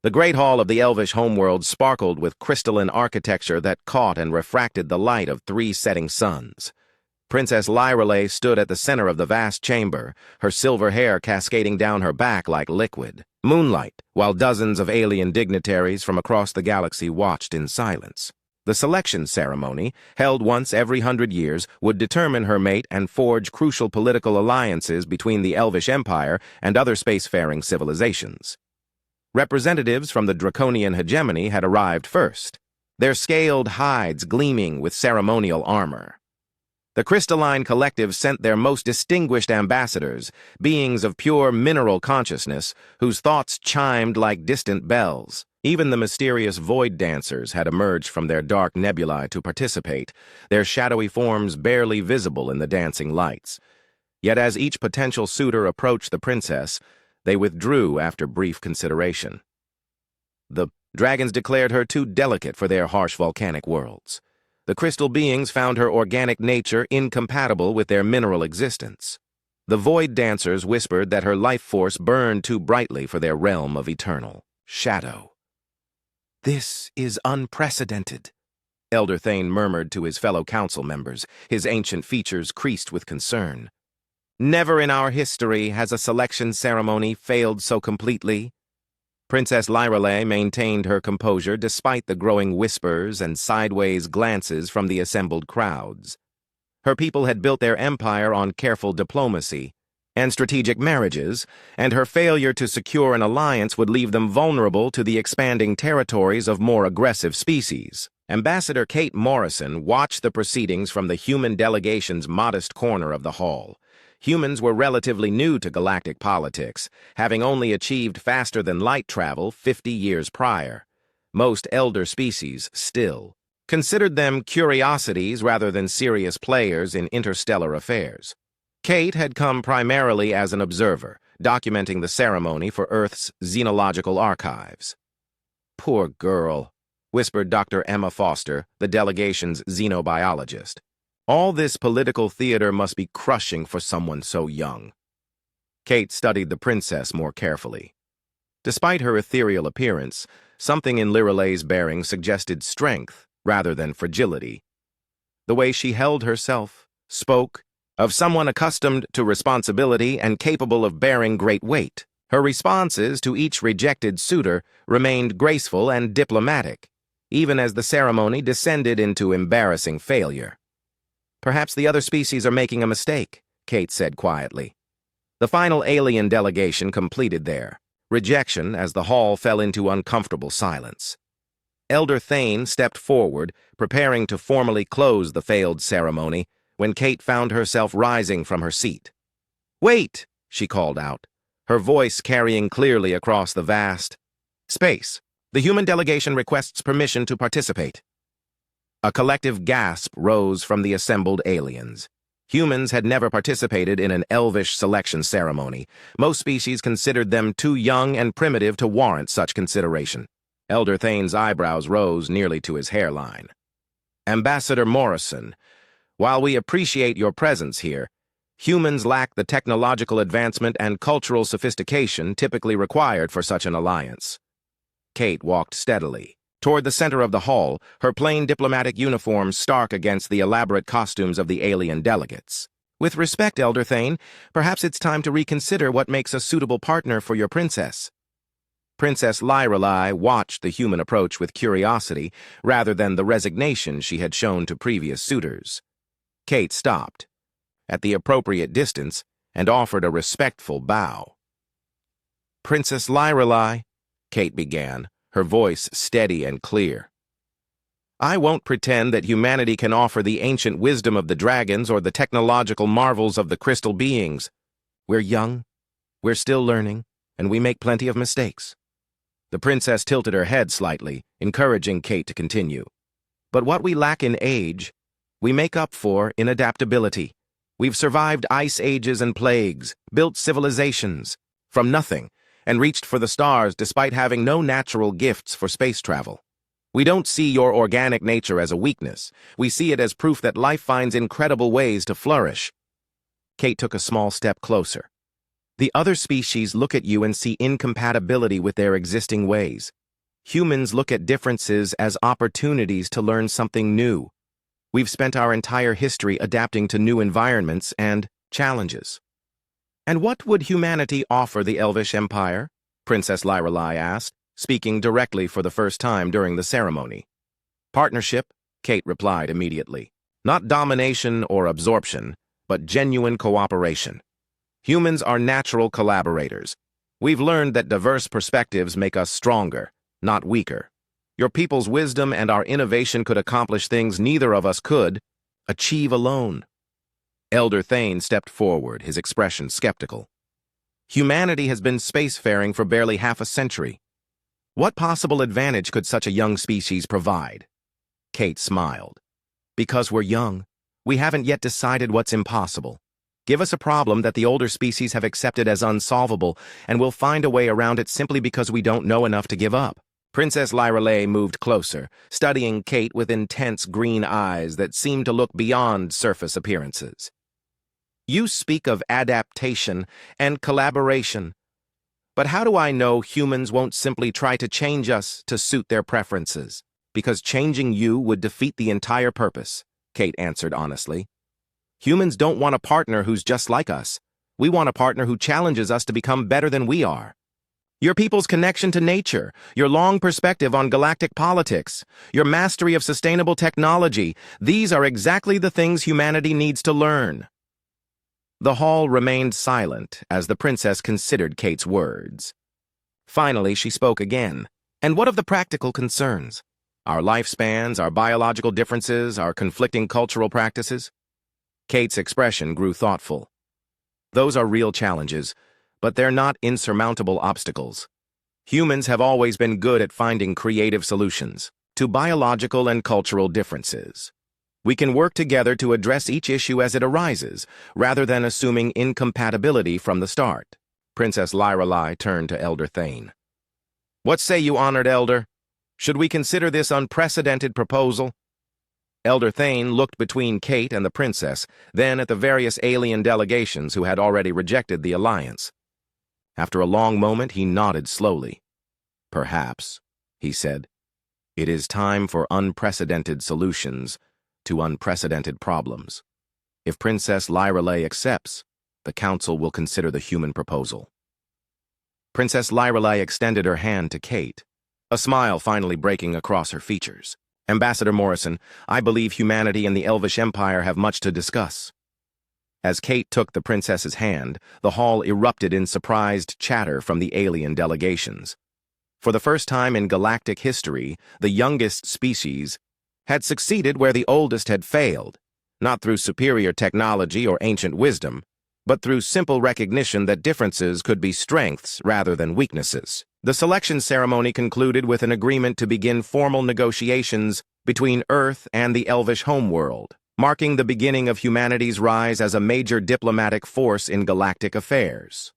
The great hall of the elvish homeworld sparkled with crystalline architecture that caught and refracted the light of 3 setting suns. Princess Lyrelay stood at the center of the vast chamber, her silver hair cascading down her back like liquid moonlight, while dozens of alien dignitaries from across the galaxy watched in silence. The selection ceremony, held once every 100 years, would determine her mate and forge crucial political alliances between the Elvish Empire and other spacefaring civilizations. Representatives from the Draconian hegemony had arrived first, their scaled hides gleaming with ceremonial armor. The crystalline collective sent their most distinguished ambassadors, beings of pure mineral consciousness, whose thoughts chimed like distant bells. Even the mysterious void dancers had emerged from their dark nebulae to participate, their shadowy forms barely visible in the dancing lights. Yet as each potential suitor approached the princess, they withdrew after brief consideration. The dragons declared her too delicate for their harsh volcanic worlds. The crystal beings found her organic nature incompatible with their mineral existence. The void dancers whispered that her life force burned too brightly for their realm of eternal shadow. "This is unprecedented," Elder Thane murmured to his fellow council members, his ancient features creased with concern. "Never in our history has a selection ceremony failed so completely." Princess Lyrelay maintained her composure despite the growing whispers and sideways glances from the assembled crowds. Her people had built their empire on careful diplomacy and strategic marriages, and her failure to secure an alliance would leave them vulnerable to the expanding territories of more aggressive species. Ambassador Kate Morrison watched the proceedings from the human delegation's modest corner of the hall. Humans were relatively new to galactic politics, having only achieved faster-than-light travel 50 years prior. Most elder species, still, considered them curiosities rather than serious players in interstellar affairs. Kate had come primarily as an observer, documenting the ceremony for Earth's xenological archives. "Poor girl," whispered Dr. Emma Foster, the delegation's xenobiologist. "All this political theater must be crushing for someone so young." Kate studied the princess more carefully. Despite her ethereal appearance, something in Lyrelay's bearing suggested strength rather than fragility. The way she held herself, spoke, of someone accustomed to responsibility and capable of bearing great weight. Her responses to each rejected suitor remained graceful and diplomatic, even as the ceremony descended into embarrassing failure. "Perhaps the other species are making a mistake," Kate said quietly. The final alien delegation completed their rejection as the hall fell into uncomfortable silence. Elder Thane stepped forward, preparing to formally close the failed ceremony, when Kate found herself rising from her seat. "Wait!" she called out, her voice carrying clearly across the vast space. "The human delegation requests permission to participate." A collective gasp rose from the assembled aliens. Humans had never participated in an elvish selection ceremony. Most species considered them too young and primitive to warrant such consideration. Elder Thane's eyebrows rose nearly to his hairline. "Ambassador Morrison, while we appreciate your presence here, humans lack the technological advancement and cultural sophistication typically required for such an alliance." Kate walked steadily toward the center of the hall, her plain diplomatic uniform stark against the elaborate costumes of the alien delegates. "With respect, Elder Thane, perhaps it's time to reconsider what makes a suitable partner for your princess." Princess Lyrelay watched the human approach with curiosity rather than the resignation she had shown to previous suitors. Kate stopped, at the appropriate distance, and offered a respectful bow. "Princess Lyrelay," Kate began, her voice steady and clear. "I won't pretend that humanity can offer the ancient wisdom of the dragons or the technological marvels of the crystal beings. We're young, we're still learning, and we make plenty of mistakes." The princess tilted her head slightly, encouraging Kate to continue. "But what we lack in age, we make up for in adaptability. We've survived ice ages and plagues, built civilizations from nothing, and reached for the stars despite having no natural gifts for space travel. We don't see your organic nature as a weakness. We see it as proof that life finds incredible ways to flourish." Kate took a small step closer. The other species look at you and see incompatibility with their existing ways. Humans look at differences as opportunities to learn something new. We've spent our entire history adapting to new environments and challenges. And what would humanity offer the Elvish Empire? Princess Lyrelai asked, speaking directly for the first time during the ceremony. Partnership, Kate replied immediately. Not domination or absorption, but genuine cooperation. Humans are natural collaborators. We've learned that diverse perspectives make us stronger, not weaker. Your people's wisdom and our innovation could accomplish things neither of us could achieve alone. Elder Thane stepped forward, his expression skeptical. Humanity has been spacefaring for barely half a century. What possible advantage could such a young species provide? Kate smiled. Because we're young, we haven't yet decided what's impossible. Give us a problem that the older species have accepted as unsolvable, and we'll find a way around it simply because we don't know enough to give up. Princess Lyrelai moved closer, studying Kate with intense green eyes that seemed to look beyond surface appearances. You speak of adaptation and collaboration, but how do I know humans won't simply try to change us to suit their preferences? Because changing you would defeat the entire purpose, Kate answered honestly. Humans don't want a partner who's just like us. We want a partner who challenges us to become better than we are. Your people's connection to nature, your long perspective on galactic politics, your mastery of sustainable technology, these are exactly the things humanity needs to learn. The hall remained silent as the princess considered Kate's words. Finally, she spoke again. And what of the practical concerns? Our lifespans, our biological differences, our conflicting cultural practices? Kate's expression grew thoughtful. Those are real challenges, but they're not insurmountable obstacles. Humans have always been good at finding creative solutions to biological and cultural differences. We can work together to address each issue as it arises, rather than assuming incompatibility from the start. Princess Lyrelai turned to Elder Thane. What say you, honored elder? Should we consider this unprecedented proposal? Elder Thane looked between Kate and the princess, then at the various alien delegations who had already rejected the alliance. After a long moment, he nodded slowly. Perhaps, he said, it is time for unprecedented solutions to unprecedented problems. If Princess Lyrelai accepts, the council will consider the human proposal. Princess Lyrelai extended her hand to Kate, a smile finally breaking across her features. Ambassador Morrison, I believe humanity and the Elvish Empire have much to discuss. As Kate took the princess's hand, the hall erupted in surprised chatter from the alien delegations. For the first time in galactic history, the youngest species had succeeded where the oldest had failed, not through superior technology or ancient wisdom, but through simple recognition that differences could be strengths rather than weaknesses. The selection ceremony concluded with an agreement to begin formal negotiations between Earth and the Elvish homeworld, marking the beginning of humanity's rise as a major diplomatic force in galactic affairs.